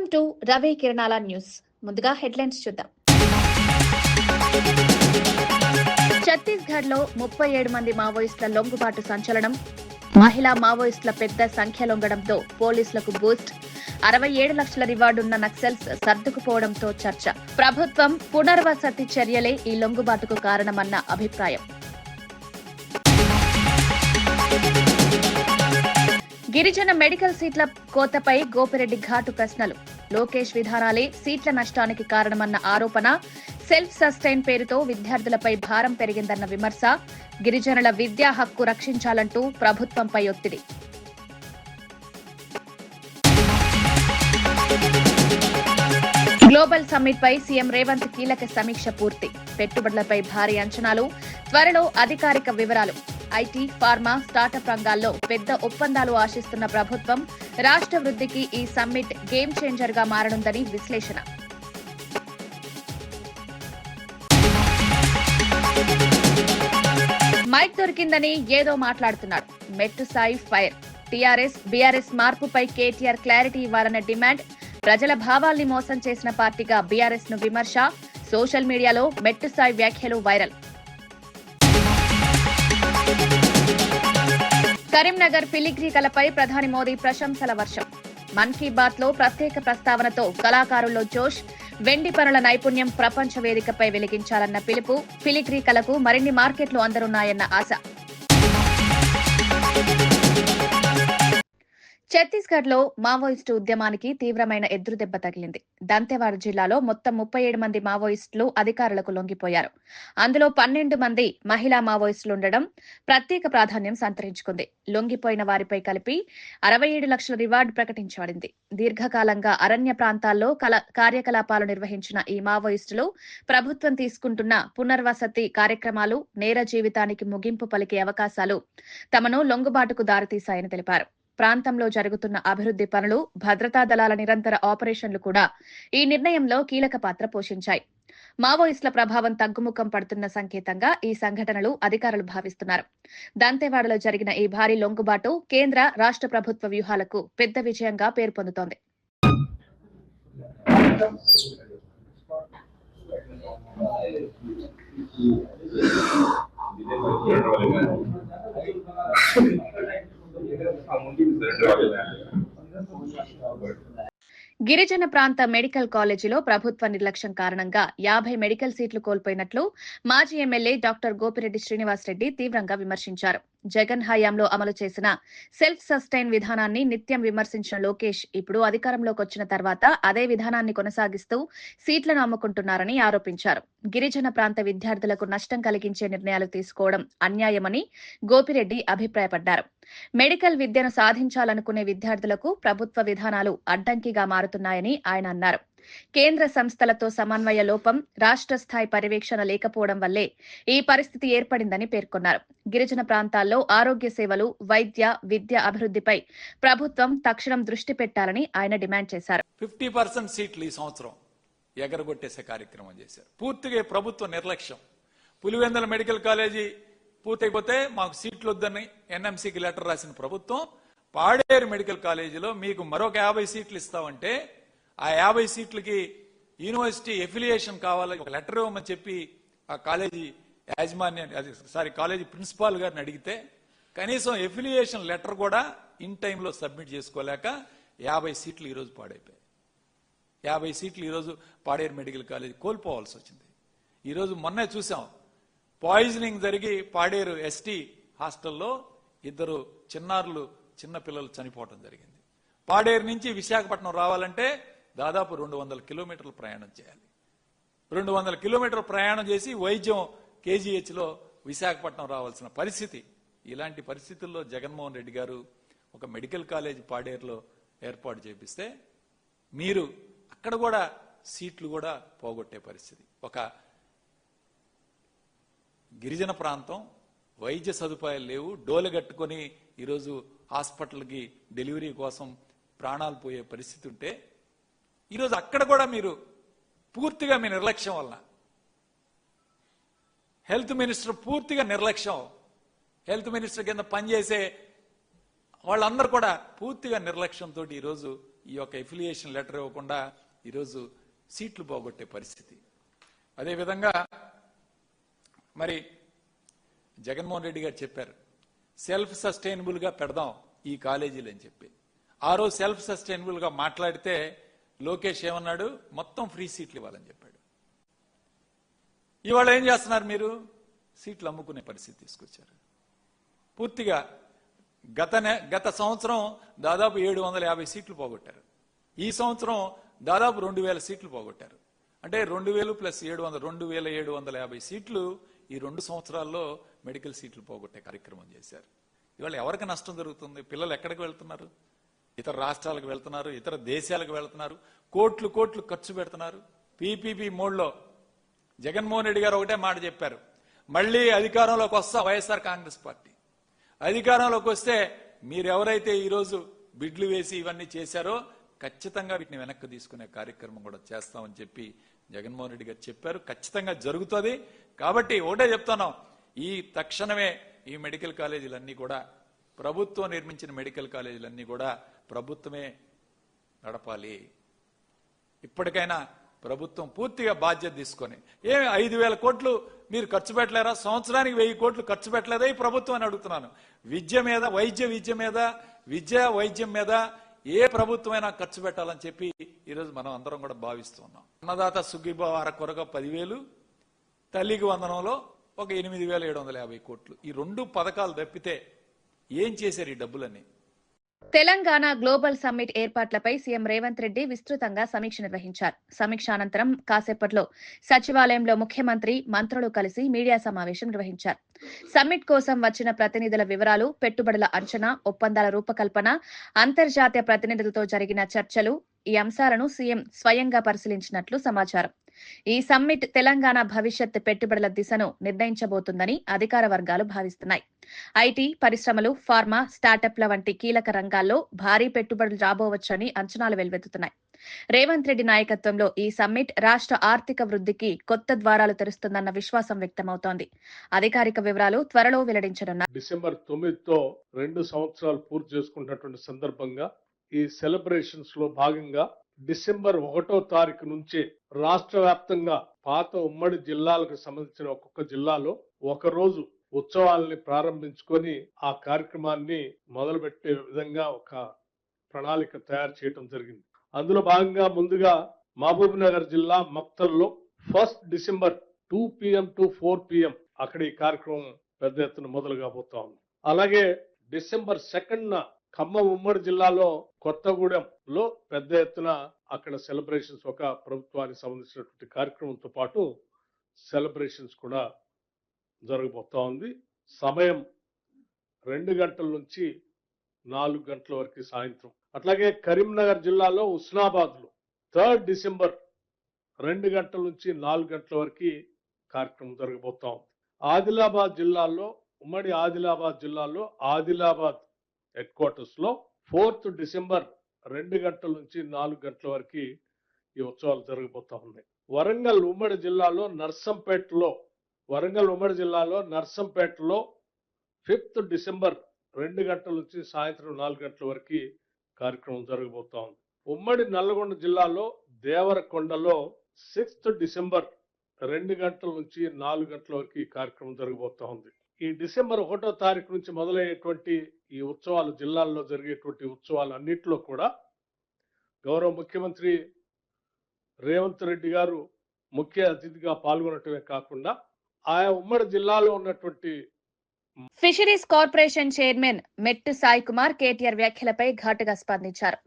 Welcome to Ravi కిరణాల news. ముందుగా headlines చూద్దాం. ఛత్తీస్గఢ్ లో 37 మంది మావోయిస్టుల లొంగుబాటు సంచలనం. మహిళా మావోయిస్టుల పెద్ద సంఖ్య లొంగడంతో పోలీసులకు బూస్ట్. 67 లక్షల రివార్డున్న నక్సల్స్ సర్దుకుపోవడంతో చర్చ. ప్రభుత్వం పునర్వసతి చర్యలే ఈ లొంగుబాటుకు కారణమన్న అభిప్రాయం. గిరిజన మెడికల్ సీట్ల కోతపై గోపిరెడ్డి ఘాటు ప్రశ్నలు. లోకేష్ విధానాలే సీట్ల నష్టానికి కారణమన్న ఆరోపణ. సెల్ఫ్ సస్టైన్ పేరుతో విద్యార్థులపై భారం పెరిగిందన్న విమర్శ. గిరిజనుల విద్యా హక్కు రక్షించాలంటూ ప్రభుత్వంపై ఒత్తిడి. గ్లోబల్ సమ్మిట్ పై సీఎం రేవంత్ కీలక సమీక్ష పూర్తి. పెట్టుబడులపై భారీ అంచనాలు. త్వరలో అధికారిక వివరాలు. ఐటీ, ఫార్మా, స్టార్టప్ రంగాల్లో పెద్ద ఒప్పందాలు ఆశిస్తున్న ప్రభుత్వం. రాష్ట్ర వృద్ధికి ఈ సమ్మిట్ గేమ్ చేంజర్ గా మారనుందని విశ్లేషణ. మైక్ దొరికిందని ఏదో మాట్లాడుతున్నాడు. మెట్టు సాయి ఫైర్. టీఆర్ఎస్, బీఆర్ఎస్ మార్పుపై కేటీఆర్ క్లారిటీ ఇవ్వాలన్న డిమాండ్. ప్రజల భావాల్ని మోసం చేసిన పార్టీగా బీఆర్ఎస్ ను విమర్శ. సోషల్ మీడియాలో మెట్టు సాయి వ్యాఖ్యలు వైరల్. కరీంనగర్ ఫిలిగ్రీ కళపై ప్రధాని మోదీ ప్రశంసల వర్షం. మన్ కీ బాత్ లో ప్రత్యేక ప్రస్తావనతో కళాకారుల్లో జోష్. వెండి పనుల నైపుణ్యం ప్రపంచ వేదికపై వెలిగించాలన్న పిలుపు. ఫిలిగ్రీ కళకు మరిన్ని మార్కెట్లు అందనున్నాయన్న ఆశ. ఛత్తీస్గఢ్ లో మావోయిస్టు ఉద్యమానికి తీవ్రమైన ఎదురుదెబ్బ తగిలింది. దంతెవాడ జిల్లాలో మొత్తం 37 మంది మావోయిస్టులు అధికారులకు లొంగిపోయారు. అందులో 12 మంది మహిళా మావోయిస్టులుండడం ప్రత్యేక ప్రాధాన్యం సంతరించుకుంది. లొంగిపోయిన వారిపై కలిపి 67 లక్షల రివార్డు ప్రకటించబడింది. దీర్ఘకాలంగా అరణ్య ప్రాంతాల్లో కార్యకలాపాలు నిర్వహించిన ఈ మావోయిస్టులు ప్రభుత్వం తీసుకుంటున్న పునర్వసతి కార్యక్రమాలు, నేర జీవితానికి ముగింపు పలికే అవకాశాలు తమను లొంగుబాటుకు దారితీశాయని తెలిపారు. ప్రాంతంలో జరుగుతున్న అభివృద్ధి పనులు, భద్రతా దళాల నిరంతర ఆపరేషన్లు కూడా ఈ నిర్ణయంలో కీలక పాత్ర పోషించాయి. మావోయిస్టుల ప్రభావం తగ్గుముఖం పడుతున్న సంకేతంగా ఈ సంఘటనలు అధికారులు భావిస్తున్నారు. దంతెవాడలో జరిగిన ఈ భారీ లొంగుబాటు కేంద్ర, రాష్ట్ర ప్రభుత్వ వ్యూహాలకు పెద్ద విజయంగా పేరు పొందుతోంది. గిరిజన ప్రాంత మెడికల్ కాలేజీలో ప్రభుత్వ నిర్లక్ష్యం కారణంగా 50 మెడికల్ సీట్లు కోల్పోయినట్లు మాజీ ఎమ్మెల్యే డాక్టర్ గోపిరెడ్డి శ్రీనివాసరెడ్డి తీవ్రంగా విమర్శించారు. జగన్ హయాంలో అమలు చేసిన సెల్ఫ్ సస్టైన్ విధానాన్ని నిత్యం విమర్శించిన లోకేష్ ఇప్పుడు అధికారంలోకి వచ్చిన తర్వాత అదే విధానాన్ని కొనసాగిస్తూ సీట్లను అమ్ముకుంటున్నారని ఆరోపించారు. గిరిజన ప్రాంత విద్యార్థులకు నష్టం కలిగించే నిర్ణయాలు తీసుకోవడం అన్యాయమని గోపిరెడ్డి అభిప్రాయపడ్డారు. మెడికల్ విద్యను సాధించాలనుకునే విద్యార్థులకు ప్రభుత్వ విధానాలు అడ్డంకిగా మారుతున్నాయని ఆయన అన్నారు. కేంద్ర సంస్థలతో సమన్వయ లోపం, రాష్ట్ర స్థాయి పర్యవేక్షణ లేకపోవడం వల్లే ఈ పరిస్థితి ఏర్పడిందని పేర్కొన్నారు. గిరిజన ప్రాంతాల్లో ఆరోగ్య సేవలు, వైద్య, విద్య అభివృద్ధిపై ప్రభుత్వం తక్షణం దృష్టి పెట్టాలని ఆయన డిమాండ్ చేశారు. 50% సీట్లు ఈ సంవత్సరం ఎగరగొట్టేసే కార్యక్రమం చేశారు. పూర్తిగా ప్రభుత్వ నిర్లక్ష్యం. పులివెందుల మెడికల్ కాలేజీ పూర్తయిపోతే మాకు సీట్లు వద్దని ఎన్ఎంసీకి లెటర్ రాసిన ప్రభుత్వం పాడేరు మెడికల్ కాలేజీలో మీకు మరొక 50 సీట్లు ఇస్తామంటే ఆ 50 సీట్లకి యూనివర్సిటీ ఎఫిలియేషన్ కావాలి, ఒక లెటర్ ఇవ్వమని చెప్పి ఆ కాలేజీ కాలేజీ ప్రిన్సిపాల్ గారిని అడిగితే కనీసం ఎఫిలియేషన్ లెటర్ కూడా ఇన్ టైంలో సబ్మిట్ చేసుకోలేక 50 సీట్లు ఈరోజు పాడైపోయాయి. 50 సీట్లు ఈరోజు పాడేరు మెడికల్ కాలేజీ కోల్పోవాల్సి వచ్చింది. ఈరోజు మొన్నే చూసాం, పాయిజనింగ్ జరిగి పాడేరు ఎస్టీ హాస్టల్లో 2 చిన్నారులు, చిన్న పిల్లలు చనిపోవడం జరిగింది. పాడేరు నుంచి విశాఖపట్నం రావాలంటే దాదాపు 200 కిలోమీటర్లు ప్రయాణం చేయాలి. 200 కిలోమీటర్లు ప్రయాణం చేసి వైద్యం కేజీహెచ్లో విశాఖపట్నం రావాల్సిన పరిస్థితి. ఇలాంటి పరిస్థితుల్లో జగన్మోహన్ రెడ్డి గారు ఒక మెడికల్ కాలేజ్ పాడేరులో ఏర్పాటు చేపిస్తే మీరు అక్కడ కూడా సీట్లు కూడా పోగొట్టే పరిస్థితి. ఒక గిరిజన ప్రాంతం, వైద్య సదుపాయాలు లేవు, డోలెగట్టుకొని ఈరోజు హాస్పిటల్కి డెలివరీ కోసం ప్రాణాలు పోయే పరిస్థితి ఉంటే ఈరోజు అక్కడ కూడా మీరు పూర్తిగా మీ నిర్లక్ష్యం వలన, హెల్త్ మినిస్టర్ పూర్తిగా నిర్లక్ష్యం, హెల్త్ మినిస్టర్ కింద పనిచేసే వాళ్ళందరూ కూడా పూర్తిగా నిర్లక్ష్యంతో ఈరోజు ఈ యొక్క ఎఫిలియేషన్ లెటర్ ఇవ్వకుండా ఈరోజు సీట్లు పోగొట్టే పరిస్థితి. అదేవిధంగా మరి జగన్మోహన్ రెడ్డి గారు చెప్పారు సెల్ఫ్ సస్టైనబుల్ గా పెడదాం ఈ కాలేజీలు అని చెప్పి. ఆ రోజు సెల్ఫ్ సస్టైనబుల్ గా మాట్లాడితే లోకేష్ ఏమన్నాడు, మొత్తం ఫ్రీ సీట్లు ఇవ్వాలని చెప్పాడు. ఇవాళ ఏం చేస్తున్నారు మీరు, సీట్లు అమ్ముకునే పరిస్థితి తీసుకొచ్చారు. పూర్తిగా గత సంవత్సరం దాదాపు 750 సీట్లు పోగొట్టారు. ఈ సంవత్సరం దాదాపు 2000 సీట్లు పోగొట్టారు. అంటే 2000 ప్లస్ 700 2750 సీట్లు ఈ 2 సంవత్సరాల్లో మెడికల్ సీట్లు పోగొట్టే కార్యక్రమం చేశారు. ఇవాళ ఎవరికి నష్టం జరుగుతుంది? పిల్లలు ఎక్కడికి వెళ్తున్నారు? ఇతర రాష్ట్రాలకు వెళ్తున్నారు, ఇతర దేశాలకు వెళ్తున్నారు, కోట్లు ఖర్చు పెడుతున్నారు. పీపీపీ మోడ్లో జగన్మోహన్ రెడ్డి గారు ఒకటే మాట చెప్పారు, మళ్ళీ అధికారంలోకి వస్తా వైఎస్ఆర్ కాంగ్రెస్ పార్టీ అధికారంలోకి వస్తే మీరెవరైతే ఈరోజు బిడ్లు వేసి ఇవన్నీ చేశారో ఖచ్చితంగా వీటిని వెనక్కి తీసుకునే కార్యక్రమం కూడా చేస్తామని చెప్పి జగన్మోహన్ రెడ్డి గారు చెప్పారు. ఖచ్చితంగా జరుగుతుంది. కాబట్టి ఒకటే చెప్తున్నాం, ఈ తక్షణమే ఈ మెడికల్ కాలేజీలన్నీ కూడా ప్రభుత్వం నిర్మించిన మెడికల్ కాలేజీలన్నీ కూడా ప్రభుత్వమే నడపాలి. ఇప్పటికైనా ప్రభుత్వం పూర్తిగా బాధ్యత తీసుకొని 5,000 కోట్లు మీరు ఖర్చు పెట్టలేరా? సంవత్సరానికి 1000 కోట్లు ఖర్చు పెట్టలేదా ఈ ప్రభుత్వం అని అడుగుతున్నాను. విద్య మీద, వైద్యం మీద ఏ ప్రభుత్వమైనా ఖర్చు పెట్టాలని చెప్పి ఈరోజు మనం అందరం కూడా భావిస్తున్నాం. అన్నదాత సుఖీభావ అరకొరగా 10,000, తల్లికి వందనంలో ఒక 8,750 కోట్లు. ఈ 2 పథకాలు తప్పితే ఏం చేశారు ఈ డబ్బులన్నీ? తెలంగాణ గ్లోబల్ సమ్మిట్ ఏర్పాట్లపై సీఎం రేవంత్ రెడ్డి విస్తృతంగా సమీక్ష నిర్వహించారు. సమీక్ష అనంతరం కాసేపట్లో సచివాలయంలో ముఖ్యమంత్రి, మంత్రులు కలిసి మీడియా సమావేశం నిర్వహించారు. సమ్మిట్ కోసం వచ్చిన ప్రతినిధుల వివరాలు, పెట్టుబడుల అంచనా, ఒప్పందాల రూపకల్పన, అంతర్జాతీయ ప్రతినిధులతో జరిగిన చర్చలు, ఈ అంశాలను సీఎం స్వయంగా పరిశీలించినట్లు సమాచారం. ఈ సమ్మిట్ తెలంగాణ భవిష్యత్ పెట్టుబడుల దిశను నిర్ణయించబోతుందని అధికార వర్గాలు భావిస్తున్నాయి. ఐటీ, పరిశ్రమలు, ఫార్మా, స్టార్టప్ల వంటి కీలక రంగాల్లో భారీ పెట్టుబడులు రాబోవచ్చని అంచనాలు వెలువెత్తుతున్నాయి. రేవంత్ రెడ్డి నాయకత్వంలో ఈ సమ్మిట్ రాష్ట్ర ఆర్థిక వృద్ధికి కొత్త ద్వారాలు తెరుస్తుందన్న విశ్వాసం వ్యక్తమవుతోంది. అధికారిక వివరాలు త్వరలో వెల్లడించనున్నారు. డిసెంబర్ 9తో 2 సంవత్సరాలు పూర్తి చేసుకున్నటువంటి సందర్భంగా ఈ సెలబ్రేషన్స్ లో భాగంగా డిసెంబర్ 1వ తారీఖు నుంచి రాష్ట్ర వ్యాప్తంగా పాత ఉమ్మడి జిల్లాలకు సంబంధించిన ఒక్కొక్క జిల్లాలో ఒక రోజు ఉత్సవాలని ప్రారంభించుకొని ఆ కార్యక్రమాన్ని మొదలుపెట్టే విధంగా ఒక ప్రణాళిక తయారు చేయడం జరిగింది. అందులో భాగంగా ముందుగా మహబూబ్ నగర్ జిల్లా మక్తల్లో 1 డిసెంబర్ 2 PM to 4 PM అక్కడ ఈ కార్యక్రమం పెద్ద ఎత్తున మొదలు కాబోతా ఉంది. అలాగే డిసెంబర్ 2న ఖమ్మం ఉమ్మడి జిల్లాలో కొత్తగూడెంలో పెద్ద ఎత్తున అక్కడ సెలబ్రేషన్స్, ఒక ప్రభుత్వానికి సంబంధించినటువంటి కార్యక్రమంతో పాటు సెలబ్రేషన్స్ కూడా జరగబోతా ఉంది. సమయం 2 గంటల నుంచి 4 గంటల వరకు సాయంత్రం. అట్లాగే కరీంనగర్ జిల్లాలో ఉస్నాబాద్ లో 3 డిసెంబర్ 2 గంటల నుంచి 4 గంటల వరకు కార్యక్రమం జరగబోతా ఉంది. ఆదిలాబాద్ జిల్లాలో, ఉమ్మడి ఆదిలాబాద్ జిల్లాలో ఆదిలాబాద్ హెడ్ క్వార్టర్స్ లో 4th డిసెంబర్ 2 గంటల నుంచి 4 గంటల వరకు ఈ ఉత్సవాలు జరగబోతా ఉన్నాయి. వరంగల్ ఉమ్మడి జిల్లాలో నర్సంపేటలో 5th డిసెంబర్ 2 గంటల నుంచి సాయంత్రం 4 గంటల వరకు కార్యక్రమం జరగబోతా ఉంది. ఉమ్మడి నల్లగొండ జిల్లాలో దేవరకొండలో 6th డిసెంబర్ 2 గంటల నుంచి 4 గంటల వరకు ఈ కార్యక్రమం జరగబోతా ఉంది. ఈ డిసెంబర్ 1వ తారీఖు నుంచి మొదలయ్యేటువంటి ఈ ఉత్సవాలు, జిల్లాల్లో జరిగేటువంటి ఉత్సవాలు అన్నింటిలో కూడా గౌరవ ముఖ్యమంత్రి రేవంత్ రెడ్డి గారు ముఖ్య అతిథిగా పాల్గొనటమే కాకుండా ఆయా ఉమ్మడి జిల్లాలో ఉన్నటువంటి ఫిషరీస్ కార్పొరేషన్ చైర్మన్ మెట్టు సాయి కుమార్ కేటీఆర్ వ్యాఖ్యలపై ఘాటుగా స్పందించారు.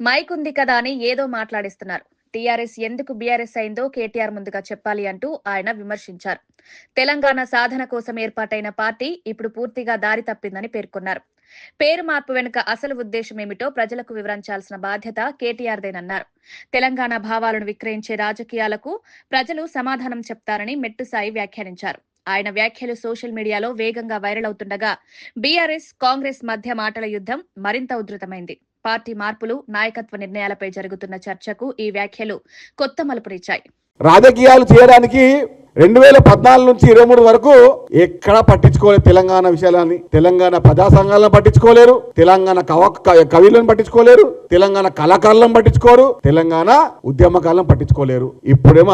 మైక్ ఉంది కదా అని ఏదో మాట్లాడిస్తున్నారు. టీఆర్ఎస్ ఎందుకు బీఆర్ఎస్ అయిందో కేటీఆర్ ముందుగా చెప్పాలి అంటూ ఆయన విమర్శించారు. తెలంగాణ సాధన కోసం ఏర్పాటైన పార్టీ ఇప్పుడు పూర్తిగా దారి తప్పిందని పేర్కొన్నారు. పేరు మార్పు వెనుక అసలు ఉద్దేశం ఏమిటో ప్రజలకు వివరించాల్సిన బాధ్యత కేటీఆర్దేనన్నారు. తెలంగాణ భావాలను విక్రయించే రాజకీయాలకు ప్రజలు సమాధానం చెప్తారని మెట్టు సాయి వ్యాఖ్యానించారు. ఆయన వ్యాఖ్యలు సోషల్ మీడియాలో వేగంగా వైరల్ అవుతుండగా బీఆర్ఎస్, కాంగ్రెస్ మధ్య మాటల యుద్ధం మరింత ఉధృతమైంది. పార్టీ మార్పులు, నాయకత్వ నిర్ణయాలపై జరుగుతున్న చర్చకు ఈ వ్యాఖ్యలు కొత్త మలుపునిచ్చాయి. రాజకీయాలు చేయడానికి 2014 నుంచి 23 వరకు ఎక్కడా పట్టించుకోలేదు తెలంగాణ విషయాలని. తెలంగాణ ప్రజా సంఘాలను పట్టించుకోలేరు, తెలంగాణ కవులను పట్టించుకోలేరు, తెలంగాణ కళాకారులను పట్టించుకోరు, తెలంగాణ ఉద్యమకాలను పట్టించుకోలేరు. ఇప్పుడేమో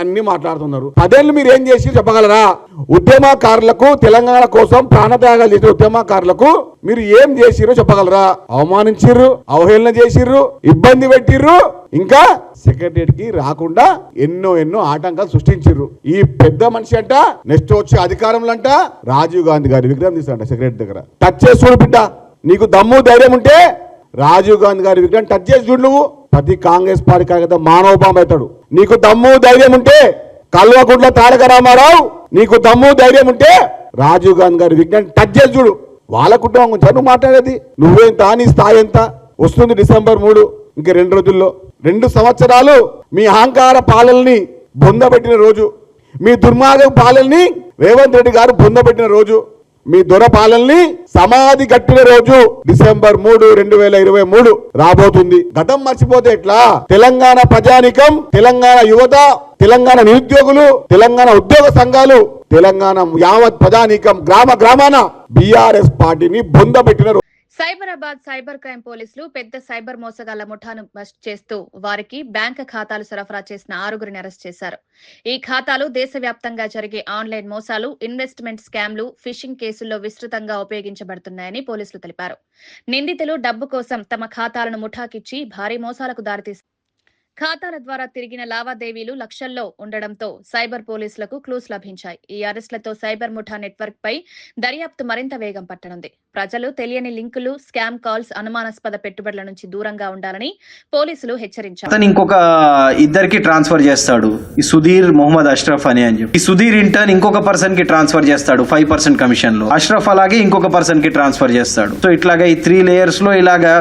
అన్ని మాట్లాడుతున్నారు. 10 ఏళ్ళు మీరు ఏం చేసి చెప్పగలరా? ఉద్యమకారులకు, తెలంగాణ కోసం ప్రాణత్యాగాలు చేసిన ఉద్యమకారులకు మీరు ఏం చేసిరో చెప్పగలరా? అవమానించిర్రు, అవహేళన చేసిర్రు, ఇబ్బంది పెట్టిర్రు, ఇంకా సెక్రటరియట్ కి రాకుండా ఎన్నో ఆటంకాలు సృష్టించారు. ఈ పెద్ద మనిషి అంట నెక్స్ట్ వచ్చే అధికారంలో అంట రాజీవ్ గాంధీ గారి విగ్రహం తీస్తారంట సెక్రటరీ దగ్గర. టచ్ చేసి చూడు బిడ్డ, నీకు దమ్ము ధైర్యం ఉంటే రాజీవ్ గాంధీ గారి విగ్రహం టచ్ చేసి చూడు. నువ్వు ప్రతి కాంగ్రెస్ పార్టీ కార్యకర్త మానవ బాంబు అవుతాడు. నీకు దమ్ము ధైర్యం ఉంటే కల్వకుంట్ల తారక రామారావు, నీకు దమ్ము ధైర్యం ఉంటే రాజీవ్ గాంధీ గారి విగ్రహం టచ్ చేసి చూడు. వాళ్ళ కుటుంబం గురించి నువ్వు మాట్లాడేది. నువ్వేంత, నీ స్థాయి ఎంత? వస్తుంది December 3, ఇంక 2 రోజుల్లో. 2 సంవత్సరాలు మీ అహంకార పాలనని బొందబెట్టిన రోజు, మీ దుర్మార్గ పాలనని రేవంత్ రెడ్డి గారు బొందబెట్టిన రోజు, మీ దొర పాలనని సమాధి కట్టిన రోజు December 3, 2023 రాబోతుంది. గతం మర్చిపోతే ఎట్లా? తెలంగాణ ప్రజానికం, తెలంగాణ యువత, తెలంగాణ నిరుద్యోగులు, తెలంగాణ ఉద్యోగ సంఘాలు, తెలంగాణ యావత్ ప్రజానికం గ్రామాన బీఆర్ఎస్ పార్టీని బొందబెట్టిన రోజు. సైబరాబాద్ సైబర్ క్రైమ్ పోలీసులు పెద్ద సైబర్ మోసగాళ్ల ముఠాను బస్ట్ చేస్తూ వారికి బ్యాంక్ ఖాతాలు సరఫరా చేసిన 6గురిని అరెస్ట్ చేశారు. ఈ ఖాతాలు దేశవ్యాప్తంగా జరిగే ఆన్లైన్ మోసాలు, ఇన్వెస్ట్మెంట్ స్కామ్లు, ఫిషింగ్ కేసుల్లో విస్తృతంగా ఉపయోగించబడుతున్నాయని పోలీసులు తెలిపారు. నిందితులు డబ్బు కోసం తమ ఖాతాలను ముఠాకిచ్చి భారీ మోసాలకు దారితీశారు. ఖాతాల ద్వారా తిరిగిన లావాదేవీలు లక్షల్లో ఉండడంతో సైబర్ పోలీసులకు క్లూస్ లభించాయి. ఈ అరెస్టులతో సైబర్ ముఠా నెట్వర్క్ పై దర్యాప్తు మరింత వేగం పట్టనుంది. ప్రజలు తెలియని లింకులు, స్కామ్ కాల్స్, అనుమానాస్పద పెట్టుబడుల నుంచి దూరంగా ఉండాలని పోలీసులు హెచ్చరించారు. ఇంకొక ఇద్దరికి ట్రాన్స్ఫర్ చేస్తాడు, ఈ సుధీర్ మొహమ్మద్ అష్రఫ్ అని చెప్పి. ఈ సుధీర్ ఇంటర్న్ ఇంకొక పర్సన్ కి ట్రాన్స్ఫర్ చేస్తాడు 5% కమిషన్ లో. అష్రఫ్ అలాగే ఇంకొక పర్సన్ కి ట్రాన్స్ఫర్ చేస్తాడు. సో ఇట్లాగా ఈ 3 లేయర్స్ లో ఇలాగా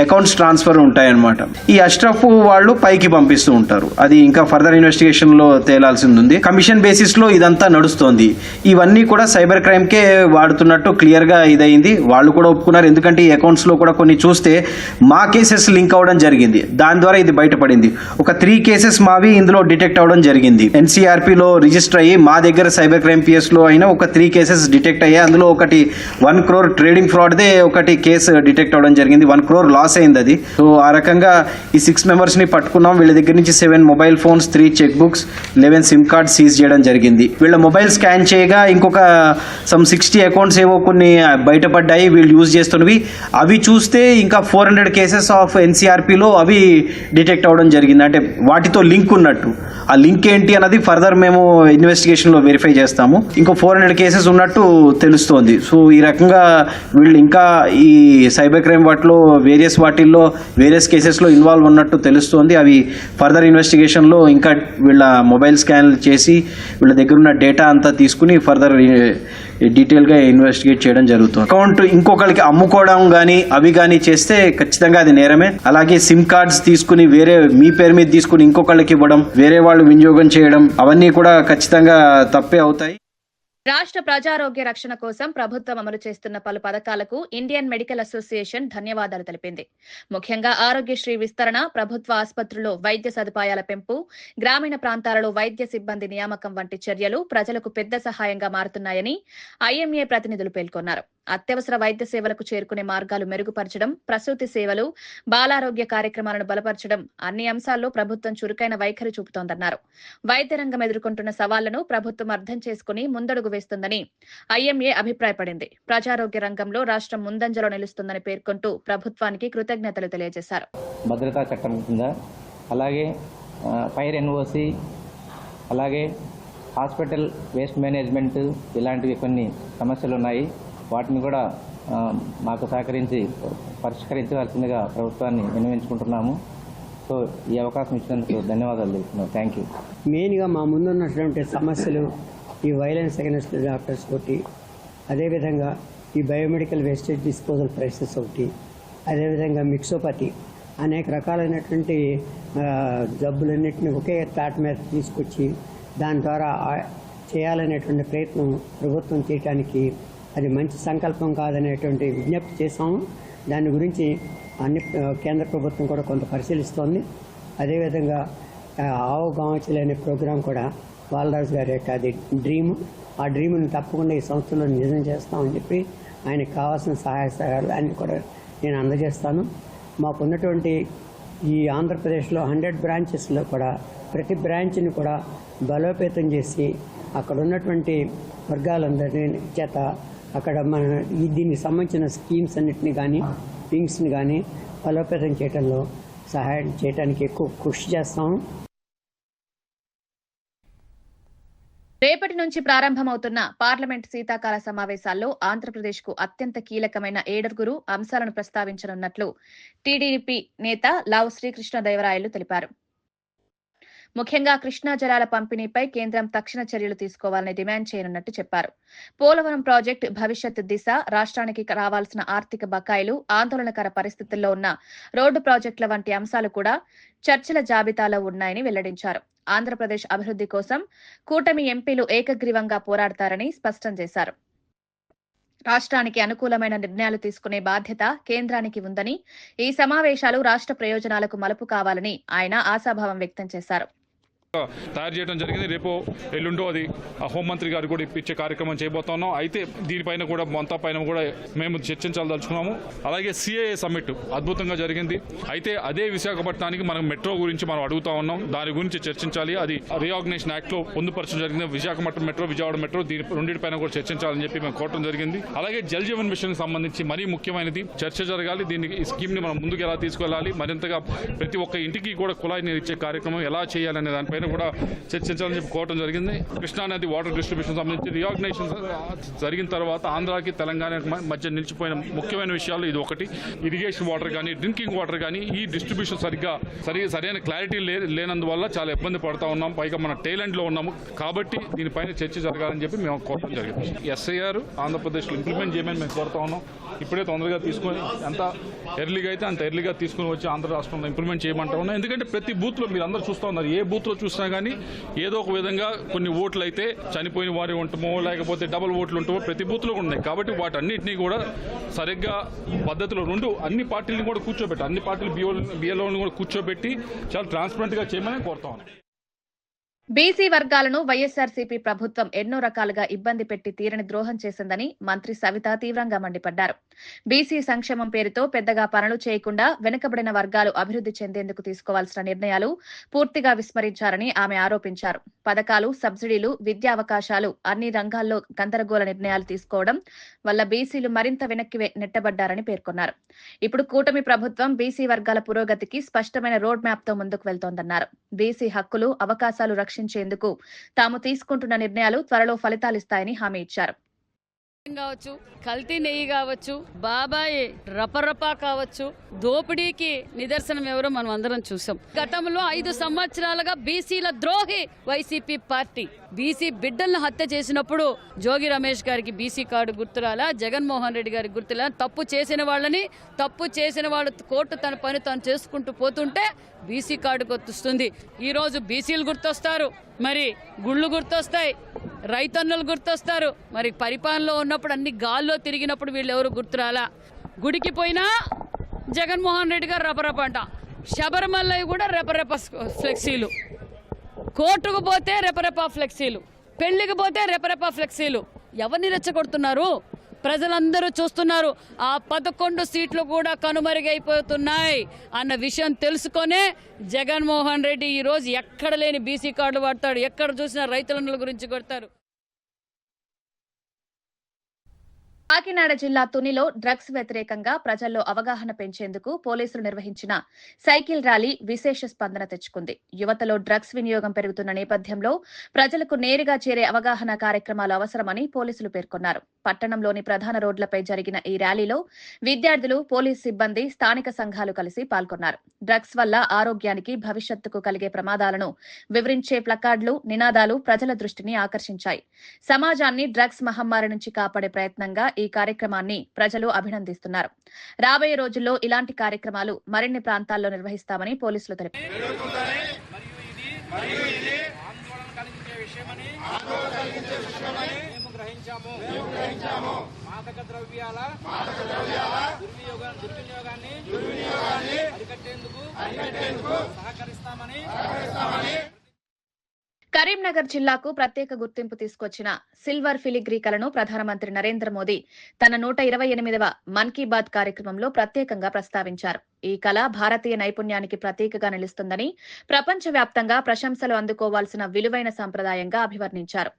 అకౌంట్స్ ట్రాన్స్ఫర్ ఉంటాయన్నమాట. ఈ అష్రఫ్ వాళ్ళు పైకి పంపిస్తూ ఉంటారు. అది ఇంకా ఫర్దర్ ఇన్వెస్టిగేషన్ లో తేలాల్సింది ఉంది. కమిషన్ బేసిస్ లో ఇదంతా నడుస్తోంది. ఇవన్నీ కూడా సైబర్ క్రైమ్ కే వాడుతున్నట్టు క్లియర్ గా ఇదైంది. వాళ్ళు కూడా ఒప్పుకున్నారు. ఎందుకంటే ఈ అకౌంట్స్ లో కూడా కొన్ని చూస్తే మా కేసెస్ లింక్ అవడం జరిగింది. దాని ద్వారా ఇది బయటపడింది. ఒక 3 కేసెస్ మావి ఇందులో డిటెక్ట్ అవడం జరిగింది. NCRP లో రిజిస్టర్ అయ్యి మా దగ్గర సైబర్ క్రైమ్ PS లో అయినా ఒక 3 కేసెస్ డిటెక్ట్ అయ్యాయి. అందులో ఒకటి 1 crore ట్రేడింగ్ ఫ్రాడ్ దే ఒకటి కేసు డిటెక్ట్ అవడం జరిగింది. 1 crore లాస్ అయింది అది. సో ఆ రకంగా ఈ 6 మెంబర్స్ ని పట్టుకున్నాం. వీళ్ళ దగ్గర నుంచి 7 mobile phones, 3 check books, 11 SIM card seize చేయడం జరిగింది. వీళ్ళ మొబైల్ స్కాన్ చేయగా ఇంకొక 60 అకౌంట్స్ ఏవో కొన్ని బయటపడ్డాయి వీళ్ళు యూజ్ చేస్తున్నవి. అవి చూస్తే ఇంకా 400 కేసెస్ ఆఫ్ NCRP లో అవి డిటెక్ట్ అవడం జరిగింది. అంటే వాటితో లింక్ ఉన్నట్టు. ఆ లింక్ ఏంటి అన్నది ఫర్దర్ మేము ఇన్వెస్టిగేషన్ లో వెరిఫై చేస్తాము. ఇంకో 400 కేసెస్ ఉన్నట్టు తెలుస్తోంది. సో ఈ రకంగా వీళ్ళు ఇంకా ఈ సైబర్ క్రైమ్ వాటిలో వాటిల్లో వేరియస్ కేసెస్ లో ఇన్వాల్వ్ ఉన్నట్టు తెలుస్తోంది. అవి ఫర్దర్ ఇన్వెస్టిగేషన్ లో ఇంకా వీళ్ళ మొబైల్ స్కాన్ చేసి వీళ్ళ దగ్గర ఉన్న డేటా అంతా తీసుకుని ఫర్దర్ డీటెయిల్ గా ఇన్వెస్టిగేట్ చేయడం జరుగుతుంది. అకౌంట్ ఇంకొకరికి అమ్ముకోవడం కానీ అవి కానీ చేస్తే ఖచ్చితంగా అది నేరమే. అలాగే సిమ్ కార్డ్స్ తీసుకుని వేరే మీ పేరు మీద తీసుకుని ఇంకొకళ్ళకి ఇవ్వడం, వేరే వాళ్ళు వినియోగం చేయడం, అవన్నీ కూడా ఖచ్చితంగా తప్పే అవుతాయి. రాష్ట్ర ప్రజారోగ్య రక్షణ కోసం ప్రభుత్వం అమలు చేస్తున్న పలు పథకాలకు ఇండియన్ మెడికల్ అసోసియేషన్ ధన్యవాదాలు తెలిపింది. ముఖ్యంగా ఆరోగ్యశ్రీ విస్తరణ, ప్రభుత్వ ఆసుపత్రుల్లో వైద్య సదుపాయాల పెంపు, గ్రామీణ ప్రాంతాలలో వైద్య సిబ్బంది నియామకం వంటి చర్యలు ప్రజలకు పెద్ద సహాయంగా మారుతున్నాయని IMA ప్రతినిధులు పేర్కొన్నారు. అత్యవసర వైద్య సేవలకు చేరుకునే మార్గాలు మెరుగుపరచడం, ప్రసూతి సేవలు, బాలారోగ్య కార్యక్రమాలను బలపరచడం అన్ని అంశాల్లో ప్రభుత్వం చురుకైన వైఖరి చూపుతోందన్నారు. వైద్య రంగం ఎదుర్కొంటున్న సవాళ్లను ప్రభుత్వం అర్థం చేసుకుని ముందడుగు వేస్తుందని IMA అభిప్రాయపడింది. ప్రజారోగ్య రంగంలో రాష్ట్రం ముందంజలో నిలుస్తుందని పేర్కొంటూ ప్రభుత్వానికి కృతజ్ఞతలు తెలియజేశారు. భద్రతా చట్టం కింద అలాగే ఫైర్ NOC, అలాగే హాస్పిటల్ వేస్ట్ మేనేజ్మెంట్, ఇలాంటివి కొన్ని సమస్యలు ఉన్నాయి. వాటిని కూడా మాకు సహకరించి పరిష్కరించవలసిందిగా ప్రభుత్వాన్ని విన్నవించుకుంటున్నాము. సో ఈ అవకాశం ఇచ్చినందుకు ధన్యవాదాలు తెలుపుతున్నాను. Thank you. మెయిన్గా మా ముందున్నటువంటి సమస్యలు ఈ వైలెన్స్ అగైన్స్ట్ డాక్టర్స్ ఒకటి, అదేవిధంగా ఈ బయోమెడికల్ వేస్టేజ్ డిస్పోజల్ ప్రైసెస్ ఒకటి, అదేవిధంగా మిక్సోపతి, అనేక రకాలైనటువంటి జబ్బులన్నింటినీ ఒకే తాటి మీద తీసుకొచ్చి దాని ద్వారా చేయాలనేటువంటి ప్రయత్నం ప్రభుత్వం చేయడానికి అది మంచి సంకల్పం కాదనేటువంటి విజ్ఞప్తి చేశాము. దాని గురించి కేంద్ర ప్రభుత్వం కూడా కొంత పరిశీలిస్తోంది. అదేవిధంగా ఆవు గాంచలు అనే ప్రోగ్రాం కూడా బాలరాజు గారి యొక్క అది డ్రీమ్. ఆ డ్రీమ్ని తప్పకుండా ఈ సంస్థలో నిజం చేస్తామని చెప్పి ఆయనకు కావాల్సిన సహాయ సహకారాలు అన్నీ కూడా నేను అందజేస్తాను. మాకున్నటువంటి ఈ ఆంధ్రప్రదేశ్లో 100 బ్రాంచెస్లో కూడా ప్రతి బ్రాంచ్ని కూడా బలోపేతం చేసి అక్కడ ఉన్నటువంటి వర్గాలందరినీ చేత అక్కడ మన దీనికి సంబంధించిన స్కీమ్స్ అన్నింటినీ కానీ వింగ్స్ని కానీ బలోపేతం చేయడంలో సహాయం చేయడానికి ఎక్కువ కృషి చేస్తాము. రేపటి నుంచి ప్రారంభమవుతున్న పార్లమెంట్ శీతాకాల సమావేశాల్లో ఆంధ్రప్రదేశ్కు అత్యంత కీలకమైన 7 అంశాలను ప్రస్తావించనున్నట్లు టీడీపీ నేత లావు శ్రీకృష్ణదేవరాయలు తెలిపారు. ముఖ్యంగా కృష్ణా జలాల పంపిణీపై కేంద్రం తక్షణ చర్యలు తీసుకోవాలని డిమాండ్ చేయనున్నట్టు చెప్పారు. పోలవరం ప్రాజెక్టు భవిష్యత్ దిశ, రాష్ట్రానికి రావాల్సిన ఆర్థిక బకాయిలు, ఆందోళనకర పరిస్థితుల్లో ఉన్న రోడ్డు ప్రాజెక్టుల వంటి అంశాలు కూడా చర్చల జాబితాలో ఉన్నాయని వెల్లడించారు. ఆంధ్రప్రదేశ్ అభివృద్ధి కోసం కూటమి ఎంపీలు ఏకగ్రీవంగా పోరాడతారని స్పష్టం చేశారు. రాష్ట్రానికి అనుకూలమైన నిర్ణయాలు తీసుకునే బాధ్యత కేంద్రానికి ఉందని, ఈ సమావేశాలు రాష్ట్ర ప్రయోజనాలకు మలుపు కావాలని ఆయన ఆశాభావం వ్యక్తం చేశారు. తయారు చేయడం జరిగింది. రేపు ఎల్లుండో అది హోంమంత్రి గారు కూడా ఇప్పించే కార్యక్రమం చేయబోతున్నాం. అయితే దీనిపైన కూడా మొత్తం పైన కూడా మేము చర్చించాలదలుచుకున్నాము. అలాగే సిఏఏ సమ్మిట్ అద్భుతంగా జరిగింది. అయితే అదే విశాఖపట్నానికి మనం మెట్రో గురించి మనం అడుగుతా ఉన్నాం. దాని గురించి చర్చించాలి. అది రీఆర్గనైజేషన్ యాక్ట్ లో పొందుపరచడం జరిగింది. విశాఖపట్నం మెట్రో, విజయవాడ మెట్రో, దీని రెండింటిపైన కూడా చర్చించాలని చెప్పి మేము కోరడం జరిగింది. అలాగే జల్ జీవన్ మిషన్ సంబంధించి మరీ ముఖ్యమైనది చర్చ జరగాలి. దీనికి ఈ స్కీమ్ ని మనం ముందుకు ఎలా తీసుకెళ్లాలి, మరింతగా ప్రతి ఒక్క ఇంటికి కూడా కుళాయిని ఇచ్చే కార్యక్రమం ఎలా చేయాలనే దానిపైన కూడా చర్చించాలని చెప్పి కోరడం జరిగింది. కృష్ణా నది వాటర్ డిస్ట్రిబ్యూషన్ సంబంధించి రీఆర్గనైజేషన్ జరిగిన తర్వాత ఆంధ్రాకి తెలంగాణ మధ్య నిలిచిపోయిన ముఖ్యమైన విషయాలు ఇది ఒకటి. ఇరిగేషన్ వాటర్ కానీ, డ్రింకింగ్ వాటర్ కానీ ఈ డిస్ట్రిబ్యూషన్ సరైన క్లారిటీ లేనందువల్ల చాలా ఇబ్బంది పడతా ఉన్నాం. పైగా మన టైలెండ్ లో ఉన్నాము. కాబట్టి దీనిపైన చర్చ జరగాలని చెప్పి మేము కోరడం జరిగింది. ఎస్ఐఆర్ ఆంధ్రప్రదేశ్లో ఇంప్లిమెంట్ చేయమని మేము కోరుతా ఉన్నాం. ఇప్పుడే తొందరగా తీసుకొని ఎంత ఎర్లీగా అయితే అంత ఎర్లీగా తీసుకుని వచ్చి ఆంధ్ర రాష్ట్రంలో ఇంప్లిమెంట్ చేయమంటా ఉన్నాం. ఎందుకంటే ప్రతి బూత్ లో మీరు అందరూ చూస్తూ ఉన్నారు. ఏ బూత్ లో చూసినా కానీ ఏదో ఒక విధంగా కొన్ని ఓట్లు అయితే చనిపోయిన వారి ఉంటామో, లేకపోతే డబుల్ ఓట్లు ఉంటామో ప్రతి బూత్ లో ఉన్నాయి. కాబట్టి వాటన్నిటినీ కూడా సరిగ్గా పద్ధతిలో అన్ని పార్టీలను కూడా కూర్చోబెట్టి, అన్ని పార్టీలు బిఎల్ఓలను కూడా కూర్చోబెట్టి చాలా ట్రాన్స్పరెంట్ గా చేయమని కోరుతా ఉన్నాం. బీసీ వర్గాలను వైఎస్ఆర్సీపీ ప్రభుత్వం ఎన్నో రకాలుగా ఇబ్బంది పెట్టి తీరని ద్రోహం చేసిందని మంత్రి సవిత తీవ్రంగా మండిపడ్డారు. బీసీ సంక్షేమం పేరుతో పెద్దగా పనులు చేయకుండా వెనుకబడిన వర్గాలు అభివృద్ధి చెందేందుకు తీసుకోవాల్సిన నిర్ణయాలు పూర్తిగా విస్మరించారని ఆమె ఆరోపించారు. పథకాలు, సబ్సిడీలు, విద్యా అవకాశాలు అన్ని రంగాల్లో గందరగోళ నిర్ణయాలు తీసుకోవడం వల్ల బీసీలు మరింత వెనక్కి నెట్టబడ్డారని పేర్కొన్నారు. ఇప్పుడు కూటమి ప్రభుత్వం బీసీ వర్గాల పురోగతికి స్పష్టమైన రోడ్ మ్యాప్ తో ముందుకు వెళ్తోందన్నారు. బీసీ హక్కులు, అవకాశాలు రక్షించేందుకు తాము తీసుకుంటున్న నిర్ణయాలు త్వరలో ఫలితాలిస్తాయని హామీ ఇచ్చారు. కావచ్చు, కల్తీ నెయ్యి కావచ్చు, బాబాయ్ రపరపా కావచ్చు, దోపిడీకి నిదర్శనం ఎవరో మనం అందరం చూసాం. గతంలో 5 సంవత్సరాలుగా బీసీల ద్రోహి వైసీపీ పార్టీ. బీసీ బిడ్డలను హత్య చేసినప్పుడు జోగి రమేష్ గారికి బీసీ కార్డు గుర్తురాలా, జగన్మోహన్ రెడ్డి గారికి గుర్తులా, తప్పు చేసిన వాళ్ళు కోర్టు తన పని తాను చేసుకుంటూ పోతుంటే బీసీ కార్డు గుర్తొస్తుంది. ఈరోజు బీసీలు గుర్తొస్తారు, మరి గుళ్ళు గుర్తొస్తాయి, రైతన్నులు గుర్తొస్తారు. మరి పరిపాలనలో ఉన్నప్పుడు అన్ని గాల్లో తిరిగినప్పుడు వీళ్ళు ఎవరు గుర్తురాలా. గుడికి పోయినా జగన్మోహన్ రెడ్డి గారు రపరప అంట, శబరిమలై కూడా రెపరెప ఫ్లెక్సీలు, కోర్టుకు పోతే రెపరెప ఫ్లెక్సీలు, పెళ్లికి పోతే రెపరెప ఫ్లెక్సీలు. ఎవరిని రెచ్చగొడుతున్నారు? ప్రజలందరూ చూస్తున్నారు. ఆ 11 సీట్లు కూడా కనుమరుగైపోతున్నాయి అన్న విషయం తెలుసుకొనే జగన్మోహన్ రెడ్డి ఈరోజు ఎక్కడ లేని బీసీ కార్డులు వాడతాడు. ఎక్కడ చూసినా రైతుల గురించి కొడతారు. కాకినాడ జిల్లా తునిలో డ్రగ్స్ వ్యతిరేకంగా ప్రజల్లో అవగాహన పెంచేందుకు పోలీసులు నిర్వహించిన సైకిల్ ర్యాలీ విశేష స్పందన తెచ్చుకుంది. యువతలో డ్రగ్స్ వినియోగం పెరుగుతున్న నేపథ్యంలో ప్రజలకు నేరుగా చేరే అవగాహన కార్యక్రమాలు అవసరమని పోలీసులు పేర్కొన్నారు. పట్టణంలోని ప్రధాన రోడ్లపై జరిగిన ఈ ర్యాలీలో విద్యార్థులు, పోలీస్ సిబ్బంది, స్థానిక సంఘాలు కలిసి పాల్గొన్నారు. డ్రగ్స్ వల్ల ఆరోగ్యానికి, భవిష్యత్తుకు కలిగే ప్రమాదాలను వివరించే ప్లకార్డులు, నినాదాలు ప్రజల దృష్టిని ఆకర్షించాయి. సమాజాన్ని డ్రగ్స్ మహమ్మారి నుంచి కాపాడే ప్రయత్నంగా ఈ కార్యక్రమాన్ని ప్రజలు అభినందిస్తున్నారు. రాబోయే రోజుల్లో ఇలాంటి కార్యక్రమాలు మరిన్ని ప్రాంతాల్లో నిర్వహిస్తామని పోలీసులు తెలిపారు. మాదక ద్రవ్యాల దుర్వినియోగాన్ని అరికట్టేందుకు సహకరిస్తామని కరీంనగర్ జిల్లాకు ప్రత్యేక గుర్తింపు తీసుకొచ్చిన సిల్వర్ ఫిలిగ్రీ కళను ప్రధానమంత్రి నరేంద్ర మోదీ తన 128వ మన్ కీ బాత్ కార్యక్రమంలో ప్రత్యేకంగా ప్రస్తావించారు. ఈ కళ భారతీయ నైపుణ్యానికి ప్రతీకగా నిలుస్తుందని, ప్రపంచవ్యాప్తంగా ప్రశంసలు అందుకోవాల్సిన విలువైన సంప్రదాయంగా అభివర్ణించారు.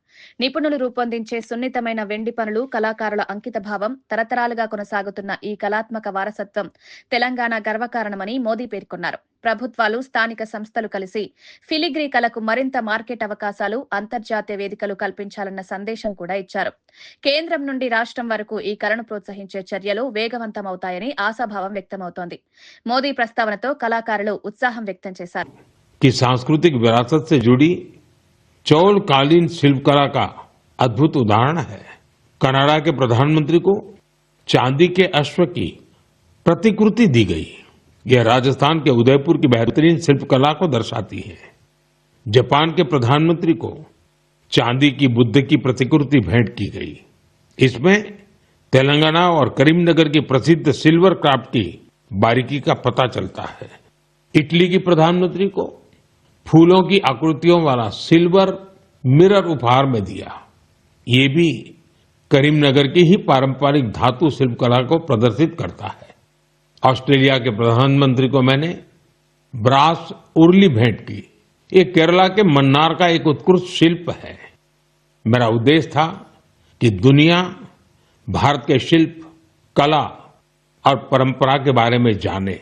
నిపుణులు రూపొందించే సున్నితమైన వెండి పనులు, కళాకారుల అంకితభావం, తరతరాలుగా కొనసాగుతున్న ఈ కళాత్మక వారసత్వం తెలంగాణ గర్వకారణమని మోదీ పేర్కొన్నారు. ప్రభుత్వాలు, స్థానిక సంస్థలు కలిసి ఫిలిగ్రీ కళకు మరింత మార్కెట్ అవకాశాలు, అంతర్జాతీయ వేదికలు కల్పించాలన్న సందేశం కూడా ఇచ్చారు. కేంద్రం నుండి రాష్ట్రం వరకు ఈ కళను ప్రోత్సహించే చర్యలు వేగవంతమవుతాయని ఆశాభావం వ్యక్తమవుతోంది. మోదీ ప్రస్తావనతో కళాకారులు ఉత్సాహం వ్యక్తం చేశారు. सांस्कृतिक विरासत से जुड़ी चौल कालीन शिल्पकला का अद्भुत उदाहरण है। कनाडा के प्रधानमंत्री को चांदी के अश्व की प्रतिकृति दी गई। यह राजस्थान के उदयपुर की बेहतरीन शिल्पकला को दर्शाती है। जापान के प्रधानमंत्री को चांदी की बुद्ध की प्रतिकृति भेंट की गई। इसमें तेलंगाना और करीमनगर की प्रसिद्ध सिल्वर क्राफ्ट की बारीकी का पता चलता है। इटली की प्रधानमंत्री को फूलों की आकृतियों वाला सिल्वर मिरर उपहार में दिया। ये भी करीमनगर की ही पारंपरिक धातु शिल्पकला को प्रदर्शित करता है। ऑस्ट्रेलिया के प्रधानमंत्री को मैंने ब्रास उर्ली भेंट की। ये केरला के मन्नार का एक उत्कृष्ट शिल्प है। मेरा उद्देश्य था कि दुनिया भारत के शिल्प, कला और परंपरा के बारे में जाने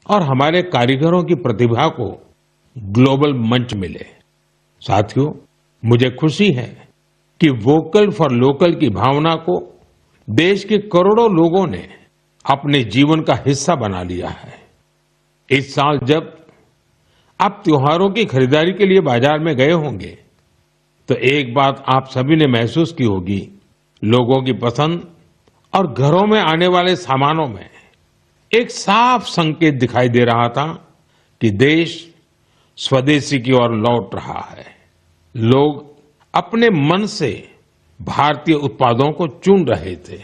और हमारे कारीगरों की प्रतिभा को ग्लोबल मंच मिले। साथियों, मुझे खुशी है कि वोकल फॉर लोकल की भावना को देश के करोड़ों लोगों ने अपने जीवन का हिस्सा बना लिया है। इस साल जब आप त्योहारों की खरीदारी के लिए बाजार में गए होंगे तो एक बात आप सभी ने महसूस की होगी, लोगों की पसंद और घरों में आने वाले सामानों में एक साफ संकेत दिखाई दे रहा था कि देश स्वदेशी की ओर लौट रहा है। लोग अपने मन से भारतीय उत्पादों को चुन रहे थे।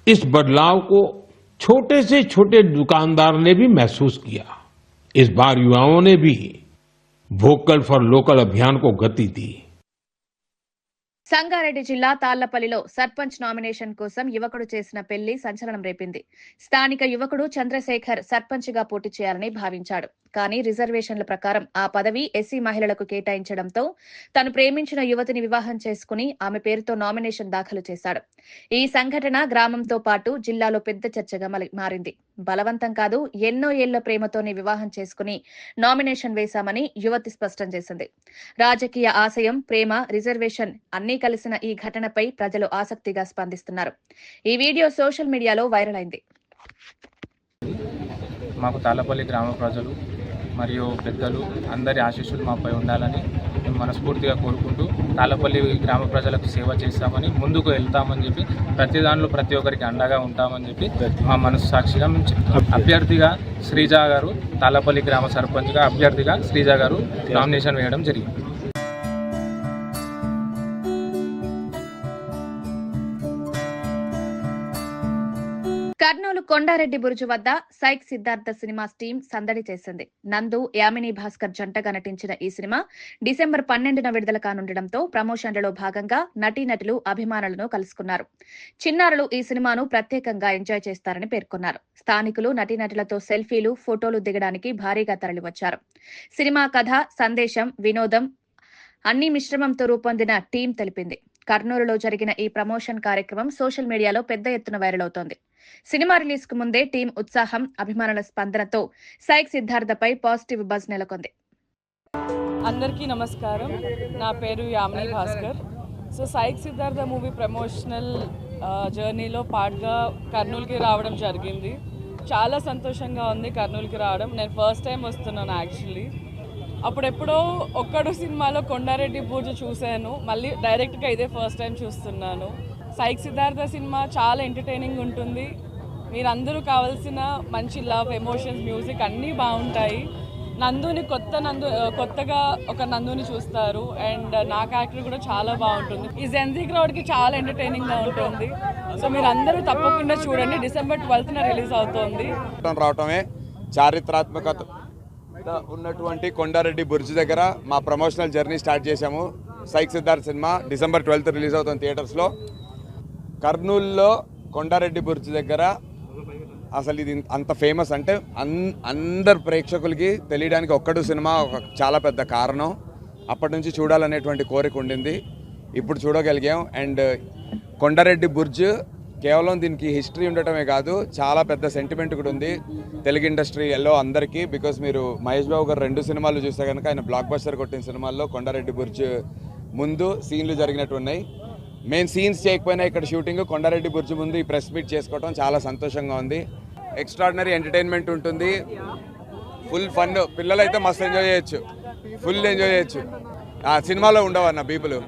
इस बदलाव को छोटे से छोटे दुकानदार ने भी महसूस किया। इस बार युवाओं ने भी वोकल फॉर लोकल अभियान को गति दी। సంగారెడ్డి జిల్లా తాళ్లపల్లిలో సర్పంచ్ నామినేషన్ కోసం యువకుడు చేసిన పెళ్లి సంచలనం రేపింది. స్థానిక యువకుడు చంద్రశేఖర్ సర్పంచ్గా పోటీ చేయాలని భావించాడు. కానీ రిజర్వేషన్ల ప్రకారం ఆ పదవి ఎస్సీ మహిళలకు కేటాయించడంతో తను ప్రేమించిన యువతిని వివాహం చేసుకుని ఆమె పేరుతో నామినేషన్ దాఖలు చేశాడు. ఈ సంఘటన గ్రామంతో పాటు జిల్లాలో పెద్ద చర్చగా మారింది. బలవంతం కాదు, ఎన్నో ఏళ్ల ప్రేమతోనే వివాహం చేసుకుని నామినేషన్ వేశామని యువతి స్పష్టం చేసింది. రాజకీయ ఆశయం, ప్రేమ, రిజర్వేషన్ అన్ని కలిసిన ఈ ఘటనపై ప్రజలు ఆసక్తిగా స్పందిస్తున్నారు. ఈ వీడియో సోషల్ మీడియాలో వైరల్ అయింది. మాకు తాళ్లపల్లి గ్రామ ప్రజలు మరియు పెద్దలు అందరి ఆశీస్సులు మాపై ఉండాలని మేము మనస్ఫూర్తిగా కోరుకుంటూ తాళ్లపల్లి గ్రామ ప్రజలకు సేవ చేస్తామని, ముందుకు వెళ్తామని చెప్పి, ప్రతి దానిలో ప్రతి ఒక్కరికి అండగా ఉంటామని చెప్పి మా మనసు సాక్షిగా మేము చెప్తాం. అభ్యర్థిగా శ్రీజ గారు, తాళ్లపల్లి గ్రామ సర్పంచ్గా అభ్యర్థిగా శ్రీజ గారు నామినేషన్ వేయడం జరిగింది. కర్నూలు కొండారెడ్డి బురుజు వద్ద సైక్ సిద్ధార్థ సినిమాస్ టీం సందడి చేసింది. నందు, యామిని భాస్కర్ జంటగా నటించిన ఈ సినిమా డిసెంబర్ 12న విడుదల కానుండటంతో ప్రమోషన్లలో భాగంగా నటీనటులు అభిమానులను కలుసుకున్నారు. చిన్నారులు ఈ సినిమాను ప్రత్యేకంగా ఎంజాయ్ చేస్తారని పేర్కొన్నారు. స్థానికులు నటీనటులతో సెల్ఫీలు, ఫోటోలు దిగడానికి భారీగా తరలివచ్చారు. సినిమా కథ, సందేశం, వినోదం అన్ని మిశ్రమంతో రూపొందిన టీం తెలిపింది. కర్నూలులో జరిగిన ఈ ప్రమోషన్ కార్యక్రమం సోషల్ మీడియాలో పెద్ద ఎత్తున వైరల్ అవుతోంది. సినిమా రిలీజ్ కు ముందే టీం ఉత్సాహం, అభిమానుల స్పందనతో సైక్ సిద్ధార్థపై పాజిటివ్ బజ్ నెలకొంది. అందరికీ నమస్కారం. నా పేరు Yamini Bhaskar. Psych Siddhartha movie promotional జర్నీలో పార్ట్గా కర్నూలుకి రావడం జరిగింది. చాలా సంతోషంగా ఉంది కర్నూలుకి రావడం. నేను ఫస్ట్ టైం వస్తున్నాను యాక్చువల్లీ. అప్పుడెప్పుడో ఒక్కడు సినిమాలో కొండారెడ్డి బురుజు చూశాను, మళ్ళీ డైరెక్ట్గా ఇదే ఫస్ట్ టైం చూస్తున్నాను. సైక్ సిద్ధార్థ సినిమా చాలా ఎంటర్టైనింగ్ ఉంటుంది. మీరందరూ కావాల్సిన మంచి లవ్, ఎమోషన్స్, మ్యూజిక్ అన్నీ బాగుంటాయి. కొత్తగా ఒక నందుని చూస్తారు. అండ్ నా క్యారెక్టర్ కూడా చాలా బాగుంటుంది. ఈ జెన్జీ క్రౌడ్కి చాలా ఎంటర్టైనింగ్గా ఉంటుంది. సో మీరందరూ తప్పకుండా చూడండి. డిసెంబర్ 12న రిలీజ్ అవుతుంది. రావటమే చారిత్రాత్మక ఉన్నటువంటి కొండారెడ్డి బుర్జ్ దగ్గర మా ప్రమోషనల్ జర్నీ స్టార్ట్ చేశాము. Psych Siddharth cinema December 12th release అవుతుంది థియేటర్స్లో. కర్నూలులో కొండారెడ్డి బుర్జ్ దగ్గర అసలు ఇది అంత ఫేమస్ అంటే అందరు ప్రేక్షకులకి తెలియడానికి ఒక్కడు సినిమా ఒక చాలా పెద్ద కారణం. అప్పటి నుంచి చూడాలనేటువంటి కోరిక ఉండింది, ఇప్పుడు చూడగలిగాం. అండ్ కొండారెడ్డి బుర్జ్ కేవలం దీనికి హిస్టరీ ఉండటమే కాదు, చాలా పెద్ద సెంటిమెంట్ కూడా ఉంది తెలుగు ఇండస్ట్రీలో అందరికీ. బికాస్ మీరు మహేష్ బాబు గారు 2 సినిమాలు చూస్తే కనుక ఆయన బ్లాక్ బస్టర్ కొట్టిన సినిమాల్లో కొండారెడ్డి బుర్జ్ ముందు సీన్లు జరిగినట్టు ఉన్నాయి. మెయిన్ సీన్స్ చేయకపోయినా ఇక్కడ షూటింగ్ కొండారెడ్డి బుర్జ్ ముందు ఈ ప్రెస్ మీట్ చేసుకోవడం చాలా సంతోషంగా ఉంది. ఎక్స్ట్రాడినరీ ఎంటర్టైన్మెంట్ ఉంటుంది, ఫుల్ ఫన్. పిల్లలైతే మస్తు ఎంజాయ్ చేయొచ్చు, ఫుల్ ఎంజాయ్ చేయొచ్చు. సినిమాలో ఉండవు అన్న బీపులు,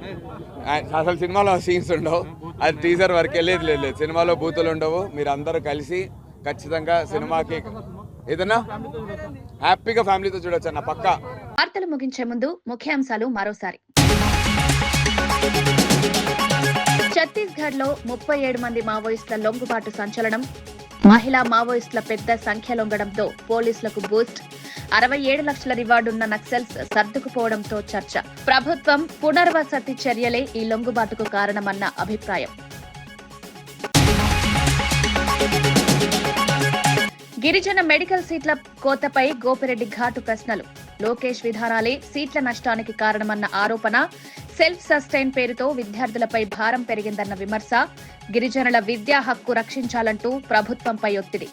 అసలు సినిమాలో సీన్స్ ఉండవు, అది టీజర్ వరకు వెళ్ళేది లేదు. సినిమాలో బూతులు ఉండవు. మీరు అందరూ కలిసి ఖచ్చితంగా సినిమాకి ఏదన్నా హ్యాపీగా ఫ్యామిలీతో చూడొచ్చు అన్న పక్కా. వార్తలు ముగించే ముందు ముఖ్యాంశాలు మరోసారి. ఛత్తీస్గఢ్ లో 37 మంది మావోయిస్టుల లొంగుబాటు సంచలనం. మహిళా మావోయిస్టుల పెద్ద సంఖ్య లొంగడంతో పోలీసులకు బూస్ట్. 67 లక్షల రివార్డున్న నక్సల్స్ సర్దుకుపోవడంతో చర్చ. ప్రభుత్వం పునర్వసతి చర్యలే ఈ లొంగుబాటుకు కారణమన్న అభిప్రాయం. గిరిజన మెడికల్ సీట్ల కోతపై గోపిరెడ్డి ఘాటు ప్రశ్నలు. లోకేష్ విధానాలే సీట్ల నష్టానికి కారణమన్న ఆరోపణ. సెల్ఫ్ సస్టైన్ పేరుతో విద్యార్థులపై భారం పెరిగిందన్న విమర్శ. గిరిజనుల విద్యా హక్కు రక్షించాలంటూ ప్రభుత్వంపై ఒత్తిడి.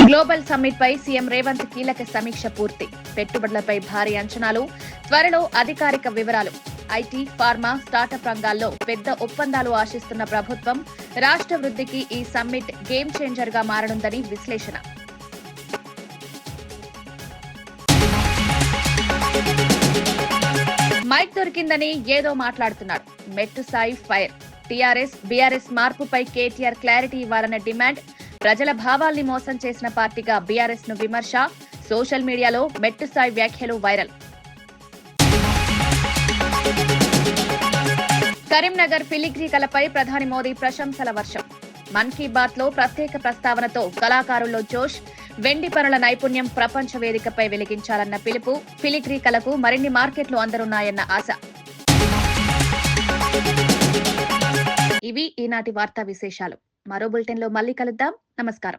గ్లోబల్ సమ్మిట్ పై సీఎం రేవంత్ కీలక సమీక్ష పూర్తి. పెట్టుబడులపై భారీ అంచనాలు, త్వరలో అధికారిక వివరాలు. ఐటీ, ఫార్మా, స్టార్టప్ రంగాల్లో పెద్ద ఒప్పందాలు ఆశిస్తున్న ప్రభుత్వం. రాష్ట్ర వృద్ధికి ఈ సమ్మిట్ గేమ్ చేంజర్ గా మారనుందని విశ్లేషణ. మైక్ దొరికిందని ఏదో మాట్లాడుతున్నాడు. మెట్టు సాయి ఫైర్. టీఆర్ఎస్, బీఆర్ఎస్ మార్పుపై కేటీఆర్ క్లారిటీ ఇవ్వాలన్న డిమాండ్. ప్రజల భావాల్ని మోసం చేసిన పార్టీగా బీఆర్ఎస్ ను విమర్శ. సోషల్ మీడియాలో మెట్టు సాయి వ్యాఖ్యలు వైరల్. కరీంనగర్ ఫిలిగ్రీ కళపై ప్రధాని మోదీ ప్రశంసల వర్షం. మన్ కీ బాత్ లో ప్రత్యేక ప్రస్తావనతో కళాకారుల్లో జోష్. వెండి పనుల నైపుణ్యం ప్రపంచ వేదికపై వెలిగించాలన్న పిలుపు. ఫిలిగ్రీ కళకు మరిన్ని మార్కెట్లు అందనున్నాయన్న ఆశ. ఇవి ఈనాటి వార్తా విశేషాలు. మరో బులెటిన్ లో మళ్ళీ కలుద్దాం. నమస్కారం.